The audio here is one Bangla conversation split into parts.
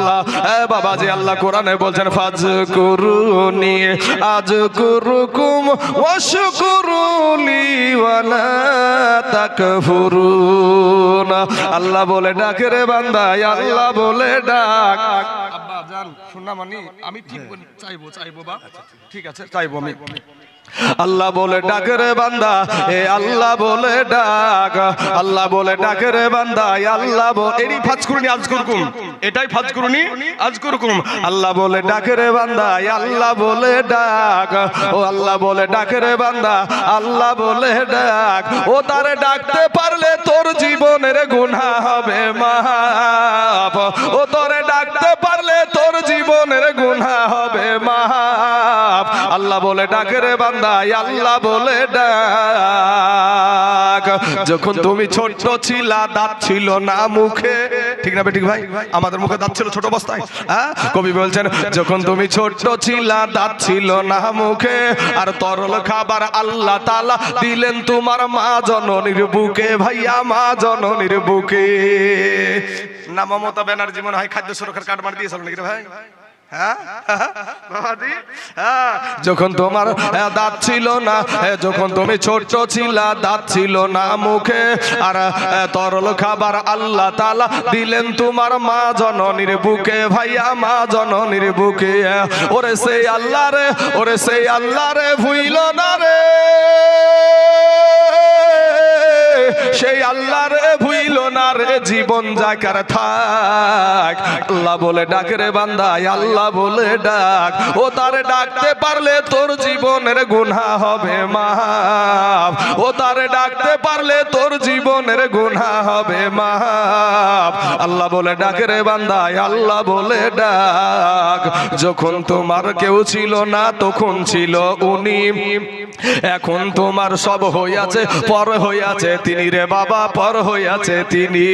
আল্লাহ। বাবাজি আল্লাহ কোরআনে বলছেন ফাজকুরুনি আযকুরুকুম ওয়াশকুরুলি ওয়ালা তাকফুরুন। আল্লাহ বলে ডাকে রে বান্দা, আল্লাহ বলে ডাক। আব্বা জান শোনামানি আমি ঠিক চাইবো বা ঠিক আছে চাইবো আমি। আল্লাহ বলে ডাকে রে বান্দা, এ আল্লাহ বলে ডাক। আল্লাহ বলে ডাকে রে বান্দা, আল্লাহ এরই ফাজকুরুনি আযকুরুকুম, এটাই ফাজকুরুনি আযকুরুকুম। আল্লাহ বলে ডাকে রে বান্দা, আল্লাহ বলে ডাক। ও আল্লাহ বলে ডাকে রে বান্দা, আল্লাহ বলে ডাক। ও তারে ডাকতে পারলে তোর জীবনের গুনাহ হবে মাফ। ও তোরে ডাকতে পারলে তোর জীবনের গুনাহ হবে মাফ। আল্লাহ বলে ডাকে রে বান্দা, আল্লাহ বলে ডাক। যখন তুমি ছোট ছিলা দাঁত ছিল না মুখে, ঠিক না ঠিক ভাই? আমাদের মুখে দাঁত ছিল ছোট অবস্থায়। কবি বলছেন যখন তুমি ছোট ছিলা দাঁত ছিল না মুখে, আর তরল খাবার আল্লাহ তাআলা দিলেন তোমার মা জননীর বুকে। ভাইয়া মা জননীর বুকে। না মমতা ব্যানার্জি মনে হয় খাদ্য সুরক্ষার কার্ড বানিয়ে দিয়েছিল নাকি রে ভাই? যখন তোমার দাঁত ছিল না, যখন তুমি ছোট ছিলা দাঁত ছিল না মুখে, আর তরল খাবার আল্লাহ তাআলা দিলেন তোমার মা জননীর বুকে। ভাইয়া মা জননীর বুকে। ওরে সেই আল্লাহ রে, ওরে সেই আল্লাহ রে ভুইল না রে, সেই আল্লাহ রে ভুইল না রে, জীবন যাকার থাক। আল্লাহ বলে ডাকে রে বান্দা, আল্লাহ বলে ডাক। ও তারে ডাকতে পারলে তোর জীবনের গুনাহ হবে মাফ। ও তারে ডাকতে পারলে তোর জীবনের গুনাহ হবে মাফ। আল্লাহ বলে ডাকে রে বান্দা, আল্লাহ বলে ডাক। যখন তোমার কেউ ছিল না তখন ছিল উনি, এখন তোমার সব হইয়াছে পর হইয়াছে তিনি রে বাবা, পর হইয়াছে তিনি।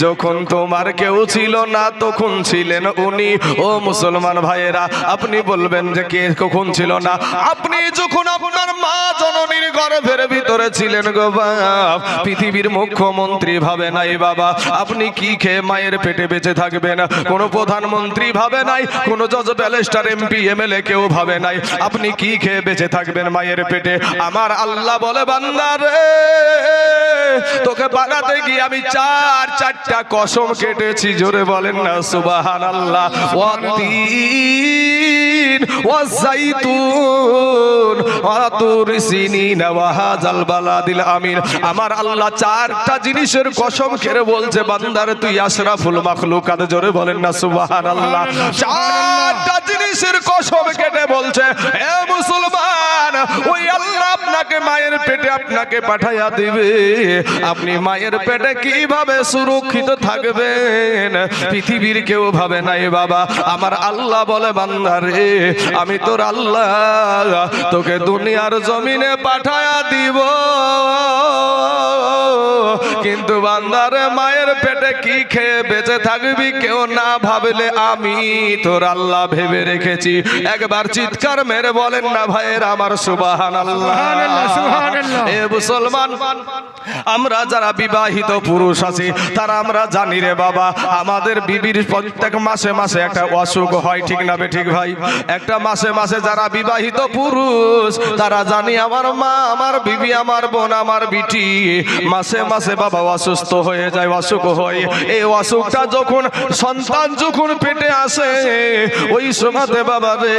যখন তোমার কেউ ছিল না তখন ছিলেন উনি। ও মুসলমান ভাইয়েরা, আপনি বলবেন যে কে কখন ছিল না? আপনি যখন আপনার মা জননীর গর্ভের ভিতরে ছিলেন গো বাপ, পৃথিবীর মুখ্যমন্ত্রী ভাবে নাই বাবা আপনি কি খেয়ে মায়ের পেটে বেঁচে থাকবেন। কোন প্রধানমন্ত্রী ভাবে নাই, কোন জজ ব্যারিস্টার এমপি এমএলএ কেউ ভাবে নাই আপনি কি খেয়ে বেঁচে থাকবেন মায়ের পেটে। আমার আল্লাহ বলে বান্দা রে, তোকে বানাতে গিয়ে আমি চারটা কসম কেটেছি। জোরে বলেন না সুবহানাল্লাহ। ওয়াতিন ওয়াযাইতুন ওয়া তুর সিনিন ওয়া হাযাল বালাদিল আমিন। আমার আল্লাহ চারটা জিনিসের কসম খেয়ে বলছে বান্দার তুই আশরাফুল মাখলুকাত। জোরে বলেন না সুবহানাল্লাহ। চারটা জিনিসের কসম কেটে বলছে হে মুসলমান, ওই আল্লাহ আপনাকে মায়ের পেটে আপনাকে পাঠাইয়া দিবে। আপনি মায়ের পেটে কিভাবে সুরক্ষিত থাকবেন পৃথিবীর কেউ ভাবে নাই বাবা। আমার আল্লাহ বলে বান্দা রে, আমি তোর আল্লাহ তোকে দুনিয়ার জমিনে পাঠাইয়া দিব, কিন্তু বান্দারে মায়ের পেটে কি খেয়ে বেঁচে থাকবি কেউ না ভাবলে আমি তোর আল্লাহ ভেবে রেখেছি। একবার চিৎকার মেরে বলেন না ভাইয়ের আমার সুবহানাল্লাহ। এ মুসলমান, আমরা যারা বিবাহিত পুরুষ আছি তারা আমরা জানি রে বাবা, আমাদের বিবির প্রত্যেক মাসে মাসে একটা অসুখ হয়, ঠিক না ঠিক ভাই? একটা মাসে মাসে যারা বিবাহিত পুরুষ তারা জানি আমার মা, আমার বিবি, আমার বোন, আমার বিটি মাসে মাসে বাবা অসুস্থ হয়ে যায়, অসুখ হয়। এই অসুখটা যখন সন্তান যখন পেটে আসে ওই সময়তে বাবা রে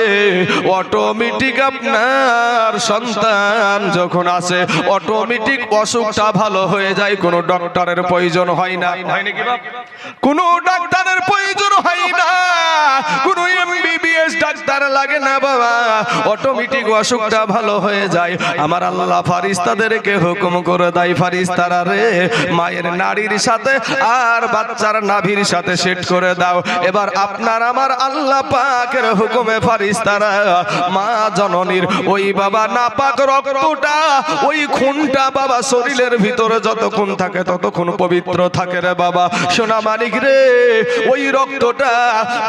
অটোমেটিক আপনার সন্তান যখন আসে অটোমেটিক অসুখটা ভালো হয়ে যায়, কোনো ডক্টরের প্রয়োজন হয় না। হয় নাকি বাপ? কোনো ডাক্তারের প্রয়োজন হয় না, কোনো এমবিবিএস ডাক্তার লাগে না বাবা, অটোমেটিক অসুখটা ভালো হয়ে যায়। আমার আল্লাহ ফারিস্তাদেরকে হুকুম করে দেয়, ফারিস্তারা রে মায়ের নাড়ির সাথে আর বাচ্চার নাভির সাথে সেট করে দাও। এবার আপনার আমার আল্লাহ পাকের হুকুমে ফারিস্তারা মা জননীর ওই বাবা নাপাক রক্তটা, ওই খুনটা বাবা শরীরের ভিতরে যতক্ষণ থাকে ততক্ষণ পবিত্র থাকে রে বাবা। সোনা মানিক রে, ওই রক্তটা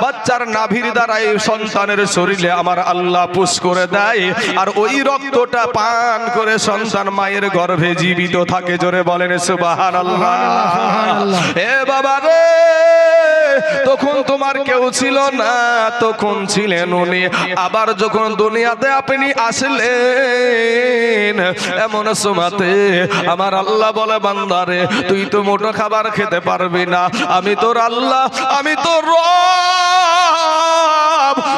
বাচ্চার নাভির দ্বারাই সন্তানের শরীরে আমার আল্লাহ পুশ করে দেয় আর ওই রক্তটা পান করে সন্তান মায়ের গর্ভে জীবিত থাকে। জোরে বলেন সুবহানাল্লাহ। এ বাবা রে, তখন তোমার কেউ ছিল না, তখন ছিলেন উনি। আবার যখন দুনিয়াতে আপনি আসলেন, এমন সময়তে আমার আল্লাহ বলে, বান্দারে তুই তো মোটা খাবার খেতে পারবি না, আমি তোর আল্লাহ, আমি তোর রব,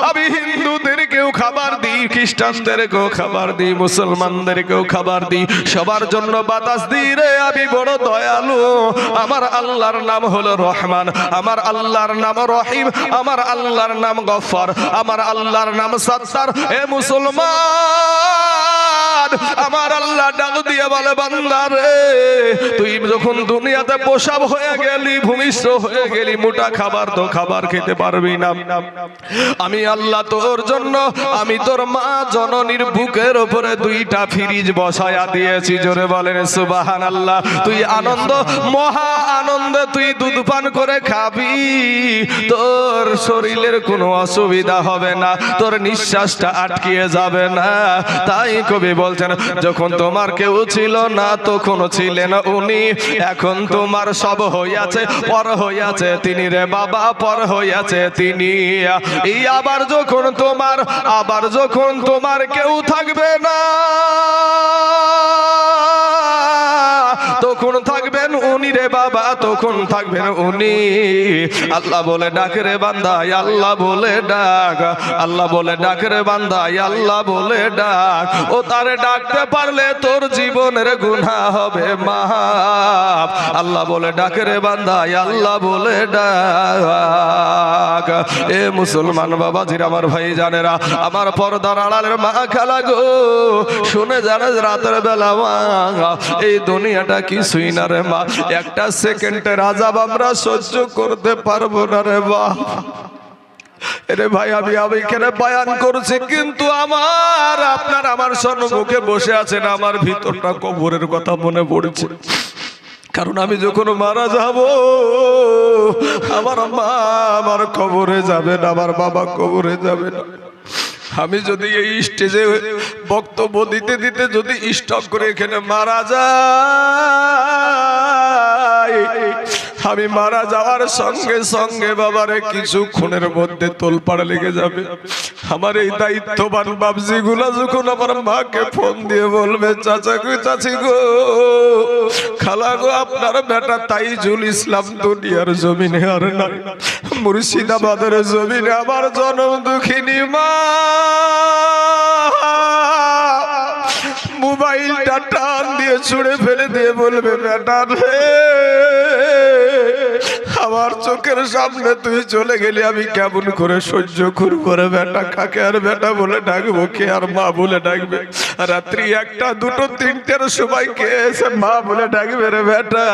আমি হিন্দুদেরকেও খাবার দিই, খ্রিস্টানদেরকেও খাবার দিই, মুসলমানদেরকেও খাবার দিই, সবার জন্য বাতাস দিই রে, আমি বড় দয়ালু। আমার আল্লাহর নাম হলো রহমান, আমার আল্লাহর নাম রহিম, আমার আল্লাহর নাম গফফার, আমার আল্লাহর নাম সাত্তার। এ মুসলমান, আমার আল্লাহ ডাক দিয়ে বলে, বান্দা রে তুই যখন দুনিয়াতে প্রসব হয়ে গেলি, ভূমিষ্ঠ হয়ে গেলি, মোটা খাবার তো খাবার খেতে পারবি না, আমি আল্লাহ তোর জন্য, আমি তোর মা জননীর বুকের উপরে দুইটা ফ্রিজ বসায়া দিয়েছি। জোরে বলেন সুবহানাল্লাহ। তুই আনন্দ, মহা আনন্দে তুই দুধ পান করে খাবি, তোর শরীরের কোনো অসুবিধা হবে না, তোর নিঃশ্বাসটা আটকিয়ে যাবে না। তাই কবি বলছেন, যখন তোমার কেউ ছিল না তখন ছিলেন উনি, এখন তোমার সব হইয়াছে, পর হইয়াছে তিনি রে বাবা, পর হইয়াছে তিনি। এই আবার যখন তোমার কেউ থাকবে না, তখন থাকবেন উনি রে বাবা, তখন থাকবেন উনি। আল্লাহ বলে ডাক রে বান্দা, আল্লাহ বলে ডাক, আল্লাহ বলে ডাক রে বান্দা, আল্লাহ বলে ডাক। ও তারে ডাকতে পারলে তোর জীবনের গুনাহ হবে মাফ। আল্লাহ বলে ডাক রে বান্দা, আল্লাহ বলে ডাক। এ মুসলমান বাবাজিরা, আমার ভাই জানেরা, আমার পর্দার আড়ালের মা খালা গো, শুনে জানে রাতের বেলা মা, এই দুনিয়াটা কিছুই না রে মা, একটা সেকেন্ডের আযাব আমরা সহ্য করতে পারবো না রে মা। এরে ভাই, আমি এখানে বয়ান করছি, কিন্তু আপনার সম্মুখে বসে আছেন, আমার ভিতরটা কবরের কথা মনে পড়ছে। কারণ আমি যখন মারা যাব, আমার মা আমার কবরে যাবে না, আমার বাবা কবরে যাবে না। আমি যদি এই স্টেজে বক্তব্য দিতে দিতে যদি স্টপ করে এখানে মারা যাই, আমি মারা যাওয়ার সঙ্গে সঙ্গে বাবারে কিছুক্ষণের মধ্যে তোলপাড় লেগে যাবে। আমার এই দায়িত্ববান বাবজি গুলা যখন আমার মাকে ফোন দিয়ে বলবে, চাচা গো, চাচি গো, খালা গো, আপনার বেটা তাইজুল ইসলাম দুনিয়ার জমিনে আর নাই, মুর্শিদাবাদের জমিনে আমার জনম দুঃখিনী মা মোবাইলটা টান দিয়ে ছুঁড়ে ফেলে দিয়ে বলবে, বেটা রে, আমার চোখের সামনে তুই চলে গেলি, আমি কেমন করে সহ্য করবো রে বেটা। কাকে আর বেটা বলে ডাকবো, কে আর মা বলে ডাকবে? রাত্রি 1টা 2টো 3টের সময় কে এসে মা বলে ডাকবে রে বেটা?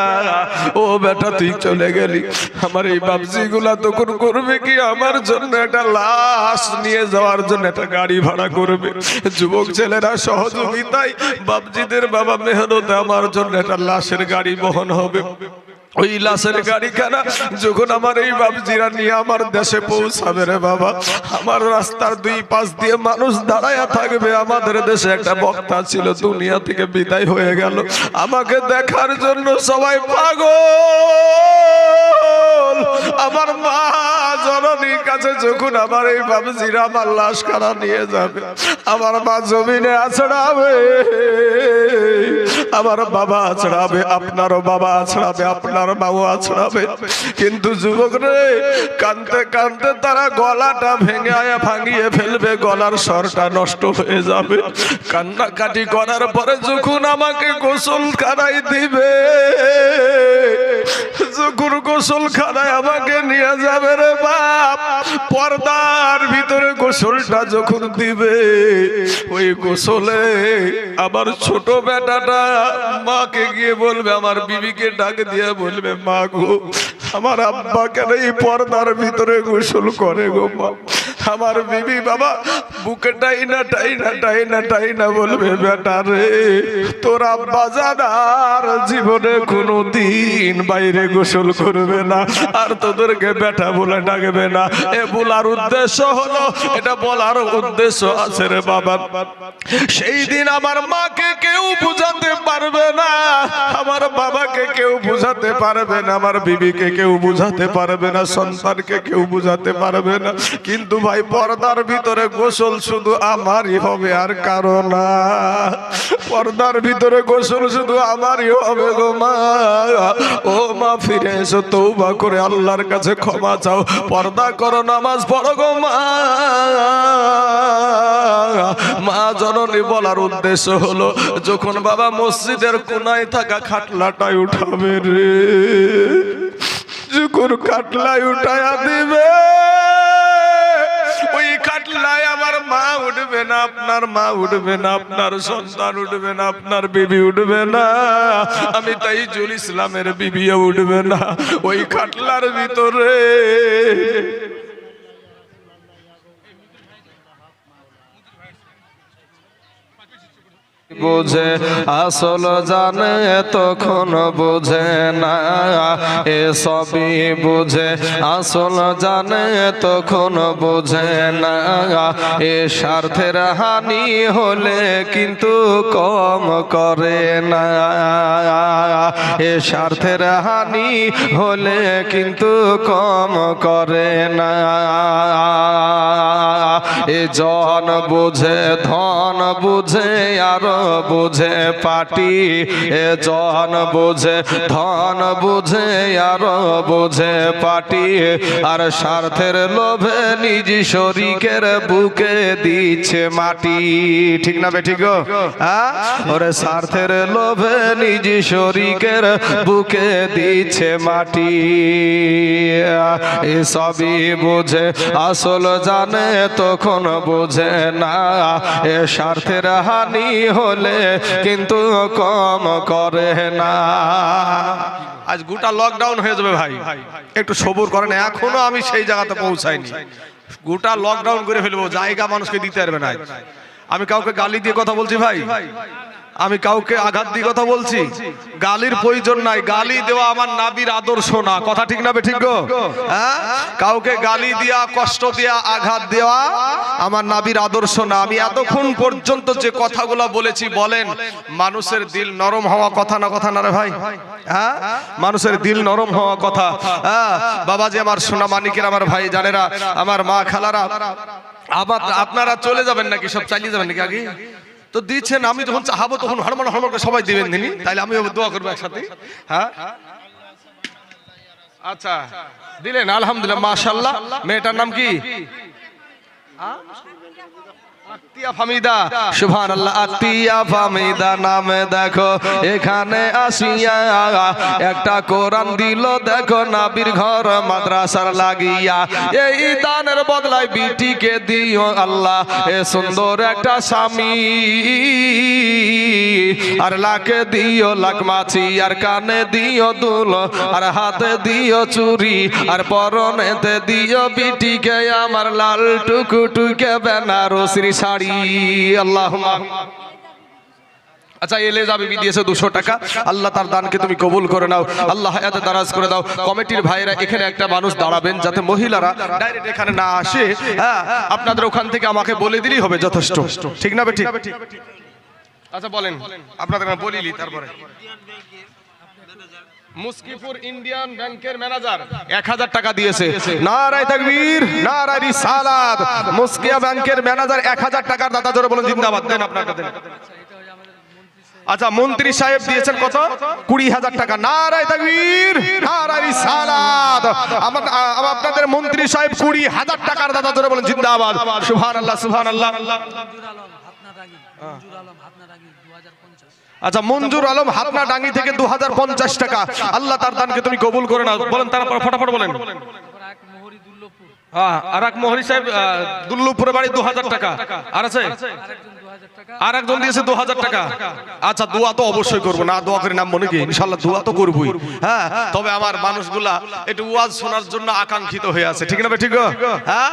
ও বেটা তুই চলে গেলি। আমার এই বাবজি গুলা তখন করবে কি, আমার জন্য একটা লাশ নিয়ে যাওয়ার জন্য একটা গাড়ি ভাড়া করবে। যুবক ছেলেরা সহযোগিতায় বাবজিদের বাবা মেহনতে আমার জন্য একটা লাশের গাড়ি বহন হবে। ওই লাশের গাড়িখানা যখন আমার এই বাবজিরা নিয়ে আমার দেশে পৌঁছাবে রে বাবা, আমার রাস্তার 2 পাশ দিয়ে মানুষ দাঁড়ায়া থাকবে। আমাদের দেশে একটা বক্তা ছিল, দুনিয়া থেকে বিদায় হয়ে গেল, আমাকে দেখার জন্য সবাই পাগল। আমার মা জননীর কাছে যখন আমার এই বাবজিরা আমার লাশ খানা নিয়ে যাবে, আমার মা জমিনে আছড়াবে, আমার বাবা আছড়াবে, আপনারও বাবা আছড়াবে, আপনার মাও আছড়াবে। কিন্তু যুবক রে, কানতে কানতে তারা গলাটা ভাঙিয়ে ফেলবে, গলার স্বরটা নষ্ট হয়ে যাবে। কান্নাকাটি করার পরে যখন আমাকে গোসল খানায় দিবে, যখন গোসল খানায় আমাকে নিয়ে যাবে রে বাপ, পর্দার ভিতরে গোসলটা যখন দিবে, ওই গোসলে আমার ছোট বেটাটা মাকে গিয়ে বলবে, আমার বিবিকে ডাক দিয়ে বলবে, মা গো, আমার আব্বা কেন এই পর্দার ভিতরে গোসল করে গো মা? আমার বিবি বাবা বুকে টাইনা বলবে, বেটা রে তোর আব্বা জানার জীবনে কোনোদিন বাইরে গোসল করবে না, আর তোদেরকে বেটা বলে ডাকবে না। এ বলার উদ্দেশ্য হলো, এটা বলার উদ্দেশ্য আছে রে বাবা, সেই দিন আমার মাকে কেউ বুঝাতে পারবে না, আমার বাবাকে কেউ বুঝাতে পারবে না, আমার বিবিকে কেউ বুঝাতে পারবে না, সন্তানকে কেউ বুঝাতে পারবে না। কিন্তু ভাই পর্দার ভিতরে গোসল শুধু আমারই হবে, আর কারো না। পর্দার ভিতরে গোসল শুধু আমারই হবে গো মা। ও মা ফিরে এসো, তওবা করে আল্লাহর কাছে ক্ষমা চাও, পর্দা করো, নামাজ পড়ো গো মা। মা জননী বলার উদ্দেশ্য হলো, যখন বাবা মসজিদের কোনায় থাকা খাটলাটাই উঠাবে রে, যখন খাটলায় উঠায়া দিবে, ওই খাটলায় আমার মা উঠবে না, আপনার মা উঠবে না, আপনার সন্তান উঠবে না, আপনার বিবি উঠবে না, আমি তাইজুল ইসলামের বিবিও উঠবে না। ওই খাটলার ভিতরে বুঝে আসল জানে তখন বুঝে না, এ সবই বুঝে আসল জানে তখন বুঝে না। এ স্বার্থের হানি হলে কিন্তু কম করে না, এ স্বার্থের হানি হলে কিন্তু কম করে না। এ জন বুঝে ধন বুঝে আর বুঝে পাটি, এ জন বুঝে ধন বুঝে আর বুঝে পাটি, আর স্বার্থের লোভে নিজ শরীকের বুকে দিচ্ছে মাটি। ঠিক না বেঠিক গো? ওরে স্বার্থের লোভে নিজ শরীকের বুকে দিচ্ছে মাটি। এ সবই বুঝে আসল জানে তখন বুঝে না, এ স্বার্থের হানি হলে কিন্তু কম করে না। আজ গোটা লকডাউন হয়ে যাবে ভাই, একটু সবুর করেন, এখনো আমি সেই জায়গাতে পৌঁছাইনি। গোটা লকডাউন করে ফেলবো, জায়গা মানুষকে দিতে পারবে না। আমি কাউকে গালি দিয়ে কথা বলছি ভাই, আমি কাউকে আঘাত দিয়ে কথা বলছি, গালির প্রয়োজন নাই। গালি দেওয়া আমার নাবির আদর্শ না, কথা ঠিক না বেঠিক গো? কাউকে গালি দিয়া, কষ্ট দেয়া, আঘাত দেওয়া আমার নাবির আদর্শ না। আমি এতক্ষণ পর্যন্ত যে কথাগুলো বলেছি, বলেন মানুষের দিল নরম হওয়া কথা না, কথা না রে ভাই? হ্যাঁ, মানুষের দিল নরম হওয়া কথা। বাবাজি আমার, সোনা মানিকের আমার ভাই জানেরা, আমার মা খালারা, আপনারা চলে যাবেন নাকি? সব চালিয়ে যাবেন নাকি? আগে তো দিচ্ছেন, আমি যখন চাহাবো তখন হরমন হরমন করে সবাই দিবেন দিনি, তাইলে আমি দোয়া করবো একসাথে। হ্যাঁ আচ্ছা, দিলেন আলহামদুলিল্লাহ, মাশাআল্লাহ। মেয়েটার নাম কি? আতিয়া ফামিদা, সুবহানাল্লাহ। আতিয়া ফামিদা নামে দেখো এখানে আসিয়া একটা কোরআন দিল, দেখো নাবির ঘর মাদ্রাসার লাগিয়া। এই দানের বদলায় বিটিকে দিও আল্লাহ এ সুন্দর একটা স্বামী, আর লাকে দিও লাখ মাছি, আর কানে দিও দুল, আর হাতে দিও চুরি, আর পরনেতে দিও বিটিকে আমার লাল টুকুটুকে বেনারসির শাড়ি। আল্লাহুম্মা। আচ্ছা, এলে যাবে দিয়েছে 200 টাকা, আল্লাহ তার দানকে তুমি কবুল করে নাও, আল্লাহ হায়াতে দারাজ করে দাও। কমিটির ভাইরা এখানে একটা মানুষ দাঁড়াবেন, যাতে মহিলারা ডাইরেক্ট এখানে না আসে। হ্যাঁ, আপনাদের ওখান থেকে আমাকে বলে দিলেই হবে, যথেষ্ট। ঠিক না বেঠিক? আচ্ছা বলেন, আপনাদের বলিলি। তারপরে মুস্কিপুর ইন্ডিয়ান ব্যাংকের ম্যানেজার 1000 টাকা দিয়েছে। নারায়ে তাকবীর, নারায়ে রিসালাত। মুস্কিয়া ব্যাংকের ম্যানেজার 1000 টাকার দাতা, জোরে বলেন জিন্দাবাদ। দেন আপনারা দেন। আচ্ছা, মন্ত্রী সাহেব দিয়েছেন কত? 20000 টাকা। নারায়ে তাকবীর, নারায়ে রিসালাত। আপনাদের মন্ত্রী সাহেব 20000 টাকার দাতা, জোরে বলেন জিন্দাবাদ। সুবহানাল্লাহ, সুবহানাল্লাহ। আচ্ছা, মঞ্জুর আলম হাতনা ডাঙ্গি থেকে 2050 টাকা, আল্লাহ তার দানকে তুমি কবুল করে নাও। বলেন তারপর ফটাফট বলেন। হ্যাঁ, আর এক মোহরি সাহেব দুল্লুপুরে বাড়ি 2000 টাকা। আর আছে আর একজন দিয়েছে 2000 টাকা। আচ্ছা, দোয়া তো অবশ্যই করবো, না দোয়া করে নাম মনে কি ইনশাআল্লাহ দোয়া তো করবই। হ্যাঁ, তবে আমার মানুষগুলা একটু ওয়াজ শোনার জন্য আকাঙ্ক্ষিত হয়ে আছে, ঠিক না ঠিক? হ্যাঁ,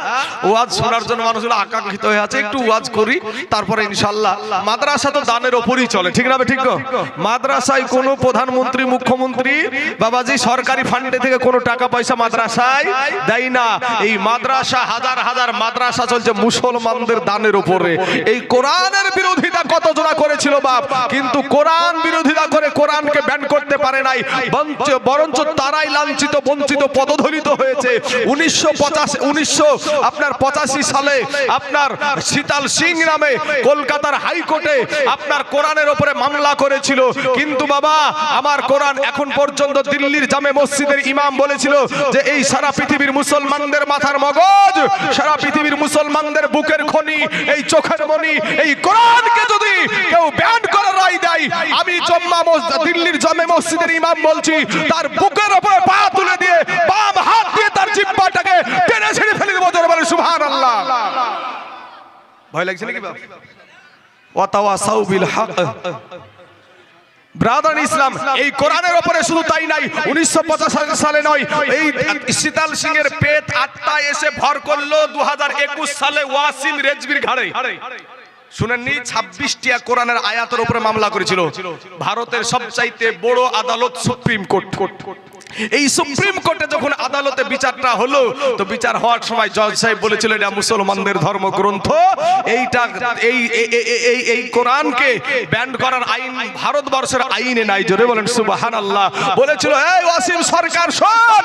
ওয়াজ শোনার জন্য মানুষগুলো আকাঙ্ক্ষিত হয়ে আছে, একটু ওয়াজ করি তারপরে ইনশাআল্লাহ। মাদ্রাসা তো দানের ওপরই চলে, ঠিক না ঠিক? মাদ্রাসায় কোনো প্রধানমন্ত্রী মুখ্যমন্ত্রী বাবাজি সরকারি ফান্ডে থেকে কোনো টাকা পয়সা মাদ্রাসায় দেয় না। এই মাদ্রাসা হাজার হাজার মাদ্রাসা চলছে মুসলমানদের দানের উপরে। এই কোরআনের বিরোধিতা কতজনা করেছিল বাপ, কিন্তু কোরআন বিরোধিতা করে কোরআনকে ব্যান করতে পারে নাই, বরঞ্চ তারাই লাঞ্ছিত বঞ্চিত পদদলিত হয়েছে। 1985 সালে আপনার শীতল সিং নামে কলকাতার হাইকোর্টে আপনার কোরআনের উপরে মামলা করেছিল, কিন্তু বাবা আমার কোরআন এখন পর্যন্ত দিল্লির জামে মসজিদের ইমাম বলেছিল যে এই সারা পৃথিবীর মুসলমানদের মাথার মগজ, সারা পৃথিবীর মুসলমানদের বুকের খনি, এই চোখের মনি, এই কোরআনকে যদি কেউ ব্যান করে রায় দেয়, আমি দিল্লির জামে মসজিদের ইমাম বলছি তার বুকের উপরে পা তুলে দিয়ে বাম হাত দিয়ে তার জিহ্বাটাকে টেনে ছেড়ে ফেলে দেব। জোরে বলে সুবহানাল্লাহ। ভয় লাগছে নাকি বাবা? ওয়াতাওয়াসাউ বিল হক। ব্রাদার ইসলাম, এই কোরআনের উপরে শুধু তাই নাই, 1985 সালে নয়, এই শীতল সিং এর পেট আত্মা এসে ভর করলো 2021 সালে ওয়াসিম রেজভির ঘাড়ে। শুনেননি? 26টা কোরআনের আয়াতের উপরে মামলা করেছিল ভারতের সবচাইতে বড় আদালত সুপ্রিম কোর্ট। এই সুপ্রিম কোর্টে যখন আদালতে বিচারটা হলো, তো বিচার হওয়ার সময় জজ সাহেব বলেছিল এটা মুসলমানদের ধর্মগ্রন্থ, এইটা এই কোরআনকে ব্যান করার আইন ভারতবর্ষের আইনে নাই। জোরে বলেন সুবহানাল্লাহ। বলেছিল এই ওয়াসিম সরকার শোন,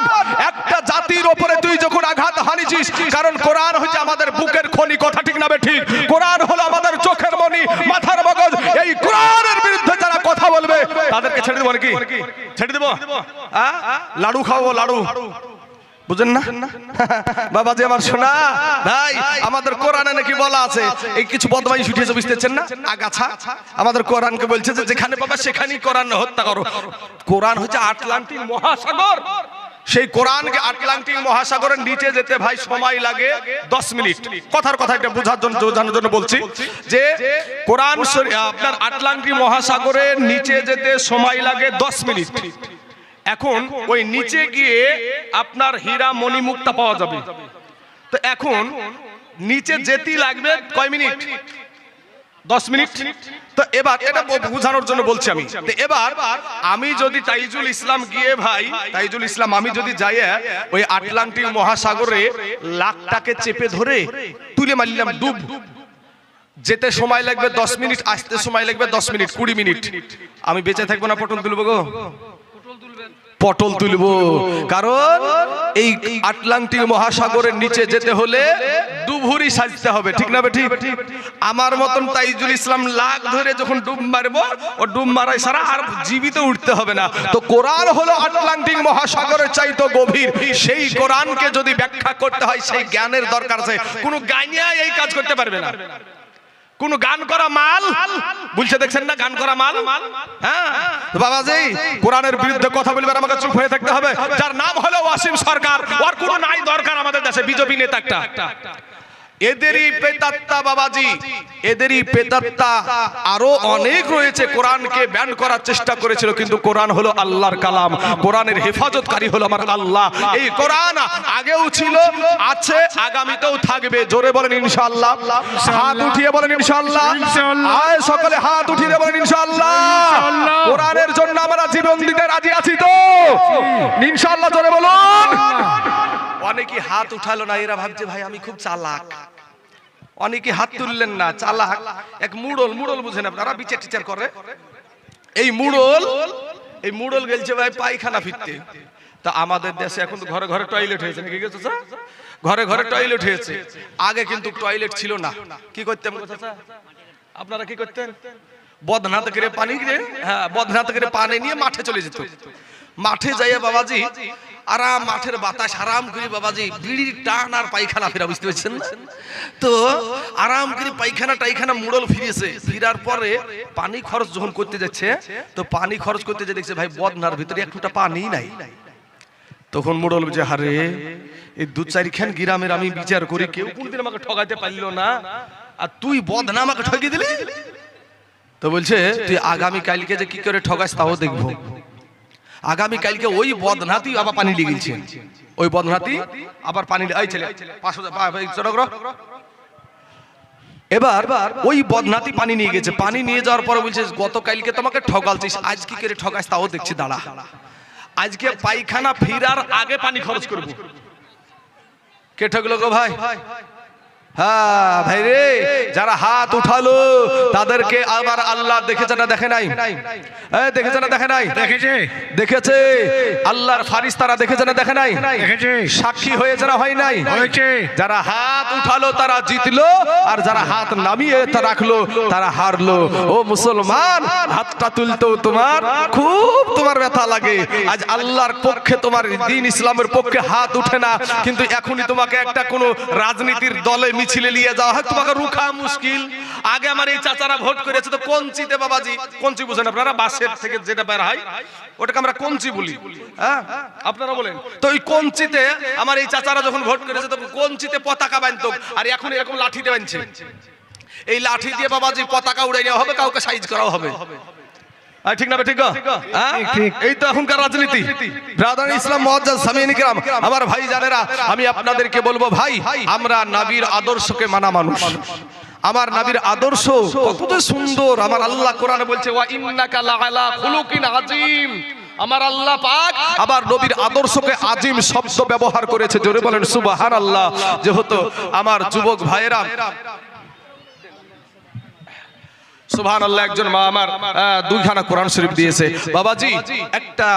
একটা জাতির উপরে তুই যখন আঘাত হানিছিস, কারণ কোরআন হচ্ছে আমাদের বুকের খনি, কথা ঠিক না ঠিক? কোরআন হলো আমাদের চোখের মনি, মাথার মগজ। এই কোরআনের বিরুদ্ধে যারা কথা বলবে তাদেরকে ছেড়ে দেবো নাকি? ছেড়ে দেবো? লাড়ু খাওয়াবো, লাড়ু, বুঝেন না বাবাজি আমার শোনা ভাই? আমাদের কোরআনে নাকি বলা আছে এই কিছু বদমাইশ উঠেছে, বুঝতেছেন না? আগাছা আমাদের কোরআনকে বলছে যে যেখানে পাবা সেখানেই কোরআন হত্যা করো। কোরআন হচ্ছে আটলান্টিক মহাসাগর, সেই কোরআনকে আটলান্টিক মহাসাগরের নিচে যেতে ভাই সময় লাগে 10 মিনিট। কথার কথা এটা বোঝার জন্য, জানার জন্য বলছি যে কোরআন আপনার আটলান্টিক মহাসাগরের নিচে যেতে সময় লাগে 10 মিনিট। এখন ওই নিচে গিয়ে আপনার হীরা মণিমুক্তা পাওয়া যাবে, তো এখন নিচে যেতে লাগবে কয় মিনিট? 10 মিনিট। তো এবার এটা বোঝানোর জন্য বলছি আমি। তো এবার আমি যদি তাইজুল ইসলাম গিয়ে ভাই, তাইজুল ইসলাম আমি যদি যাই ওই আটলান্টিক মহাসাগরে লাখটাকে চেপে ধরে তুলে মারলাম ডুব, যেতে সময় লাগবে 10 মিনিট, আসতে সময় লাগবে 10 মিনিট 20 মিনিট, আমি বেঁচে থাকবো না পটল তুলবো গো? পটল তুলবো। কারণ এই আটলান্টিক মহাসাগরের নিচে যেতে হলে ডুবুরি সাজতে হবে, ঠিক না ঠিক? আমার মতন তাইজুল ইসলাম লাখ ধরে যখন ডুব মারবো, ও ডুব মারাই সারা আর জীবিত উঠতে হবে না। তো কোরআন হলো আটলান্টিক মহাসাগরের চাইতে গভীর, সেই কোরআনকে যদি ব্যাখ্যা করতে হয় সেই জ্ঞানের দরকার আছে। কোনো গাইনিয়া এই কাজ করতে পারবে না। কোন গান করা মাল বলছে, দেখছেন না গান করা মাল? হ্যাঁ বাবাজি, কোরআনের বিরুদ্ধে কথা বলবার আমাকে চুপ হয়ে থাকতে হবে। যার নাম হলো ওয়াসিম সরকার, ওর কোনো নাই দরকার আমাদের দেশে বিজেপি নেতা একটা। এদেরই পেতাত্তা বাবাজি, এদেরই পেতাত্তা আরো অনেক রয়েছে। কোরআনকে ব্যান করার চেষ্টা করেছিল, কিন্তু কোরআন হলো আল্লাহর কালাম, কোরআনের হেফাজতকারী হলো আমার আল্লাহ। এই কোরআন আগেও ছিল, আছে, আগামীতেও থাকবে। জোরে বলেন ইনশাআল্লাহ। হাত উঠিয়ে বলেন ইনশাআল্লাহ। আয় সকলে হাত উঠিয়ে বলেন ইনশাআল্লাহ। কোরআনের জন্য আমরা জীবন দিতে রাজি আছি তো ইনশাআল্লাহ? জোরে বলুন। অনেকে হাত উঠালো না, এরা ভাবছে ভাই আমি খুব চালাক। অনেকে হাত তুললেন না, চালাক এক মুড়ল। মুড়ল বুঝেন আপনারা? বিচার টিচার করে। এই মুড়ল গেলছে ভাই পায়খানা ফিরতে। তা আমাদের দেশে এখন তো ঘরে ঘরে টয়লেট হয়েছে, নাকি গেছে? ঘরে ঘরে টয়লেট হয়েছে। আগে কিন্তু টয়লেট ছিল না। কি করতেন আপনারা? কি করতেন? বদনাতে করে পানি, হ্যাঁ বদনাতে করে পানি নিয়ে মাঠে চলে যেত। মাঠে যাইয়া বাবাজি আরাম, মাঠের বাতাস আরাম করে বাবাজি বিড়ির টান আর পায়খানা ফেরা, বুঝতে পারছেন না? তো আরাম করে পায়খানা টাইখানা মুড়ল ফিরেছে। ফিরার পরে পানি খরচ যখন করতে যাচ্ছে, তো পানি খরচ করতে যে দেখছে ভাই বদনার ভিতরে একটুটা পানি নাই। তখন মুড়ল যে হারে এই 2-4 খান গ্রামের আমি বিচার করি, কেউ কোনদিন আমাকে ঠকাইতে পারলো না। আর তুই বদনা আমাকে ঠকিয়ে দিলি। তো বলছে তুই আগামী কালকে যে কি করে ঠকাস তাও দেখবো। আগামী কালকে ওই বদনাতি আবার পানি নিয়ে গেছে, ওই বদনাতি আবার পানি এই ছেলে 500 এবার ওই বদনাতি পানি নিয়ে গেছে। পানি নিয়ে যাওয়ার পর বলছে গতকালকে তোমাকে ঠকালছিস, আজ কি করে ঠকাস তাও দেখছি, দাঁড়া আজকে পায়খানা ফিরার আগে পানি খরচ করবো। কে ঠকলো গো ভাই? হ্যাঁ ভাই রে, যারা হাত উঠালো তাদেরকে আবার আল্লাহ দেখেছে না দেখে নাই? দেখেছে না দেখে নাই? দেখেছে। আল্লাহর ফারিস্তারা দেখেছে না দেখে নাই? সাক্ষী হয়েছে না হয় নাই? যারা হাত উঠালো তারা জিতলো, আর যারা হাত নামিয়ে রাখলো তারা হারলো। ও মুসলমান, হাতটা তুলতেও তোমার খুব তোমার ব্যথা লাগে। আজ আল্লাহর পক্ষে তোমার দ্বীন ইসলামের পক্ষে হাত উঠে না, কিন্তু এখনই তোমাকে একটা কোনো রাজনীতির দলে মিছিলে নিয়ে যাওয়া হয়, তোমাকে রুখা মুশকিল। আগে আমার এই চাচারা ভোট করেছে তো কঞ্চিতে, বাবাজি কঞ্চি বুঝেন আপনারা? বাসের থেকে যেটা বের হয় ওটাকে আমরা কঞ্চি বলি, হ্যাঁ আপনারা বলেন তো। ওই কঞ্চিতে আমার এই চাচারা যখন ভোট করেছে তো কঞ্চিতে পতাকা বাঁধতো, আর এখন এরকম লাঠি দিয়ে বাঁধছে। এই লাঠি দিয়ে বাবাজি পতাকা উড়াই নেওয়া হবে, কাউকে সাইজ করা হবে। ঠিক না? ঠিক। এই তো এখনকার রাজনীতি। ব্রাদার ইসলাম মুআজ্জাজ সামিঈন কিরাম, আমার ভাই জানেরা, আমি আপনাদেরকে বলবো ভাই, আমরা নবীর আদর্শকে মানা মানুষ। আমার নবীর আদর্শ কত সুন্দর। আমার আল্লাহ কোরআনে বলছে ওয়া ইন্নাকা লাআলা খুলুকিন আযীম। আমার আল্লাহ পাক আবার নবীর আদর্শকে আজিম শব্দ ব্যবহার করেছে। জোরে বলেন সুবহানাল্লাহ। যেহেতু আমার যুবক ভাইয়েরা সুবহানাল্লাহ, একজন মা আমার দুইখানা কোরআন শরীফ দিয়েছে। বাবাজি একটা